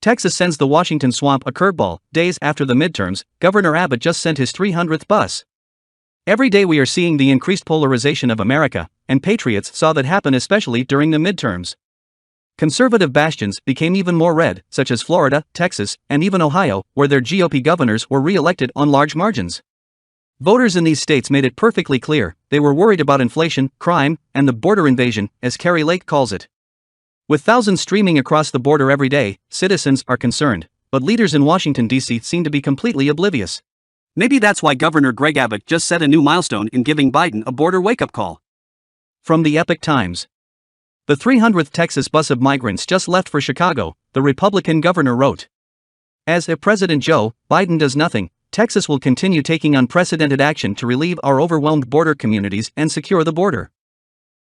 Texas sends the Washington swamp a curveball. Days after the midterms, Governor Abbot just sent his 300th bus. Every day we are seeing the increased polarization of America, and patriots saw that happen especially during the midterms. Conservative bastions became even more red, such as Florida, Texas, and even Ohio, where their GOP governors were re-elected on large margins. Voters in these states made it perfectly clear they were worried about inflation, crime, and the border invasion, as Kari Lake calls it. With thousands streaming across the border every day, citizens are concerned, but leaders in Washington, D.C. seem to be completely oblivious. Maybe that's why Governor Abbot just set a new milestone in giving Biden a border wake-up call. From the Epoch Times. The 300th Texas bus of migrants just left for Chicago, the Republican governor wrote. As if President Joe Biden does nothing, Texas will continue taking unprecedented action to relieve our overwhelmed border communities and secure the border.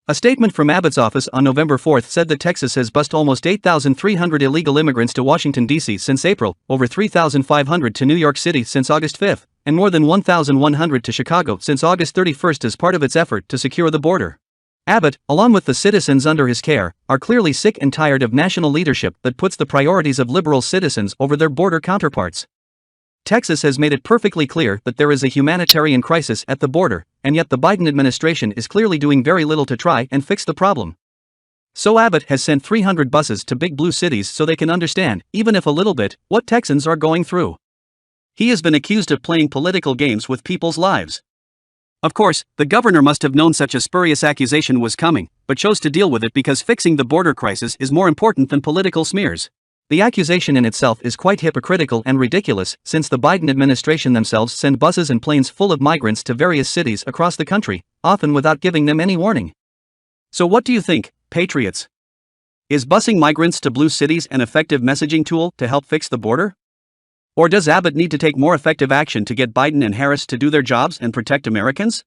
A statement from Abbott's office on November 4 said that Texas has bused almost 8,300 illegal immigrants to Washington, D.C. since April, over 3,500 to New York City since August 5, and more than 1,100 to Chicago since August 31 as part of its effort to secure the border. Abbott, along with the citizens under his care, are clearly sick and tired of national leadership that puts the priorities of liberal citizens over their border counterparts. Texas has made it perfectly clear that there is a humanitarian crisis at the border, and yet the Biden administration is clearly doing very little to try and fix the problem. So Abbott has sent 300 buses to big blue cities so they can understand, even if a little bit, what Texans are going through. He has been accused of playing political games with people's lives. Of course, the governor must have known such a spurious accusation was coming, but chose to deal with it because fixing the border crisis is more important than political smears. The accusation in itself is quite hypocritical and ridiculous, since the Biden administration themselves send buses and planes full of migrants to various cities across the country, often without giving them any warning. So what do you think, patriots? Is busing migrants to blue cities an effective messaging tool to help fix the border? Or does Abbott need to take more effective action to get Biden and Harris to do their jobs and protect Americans?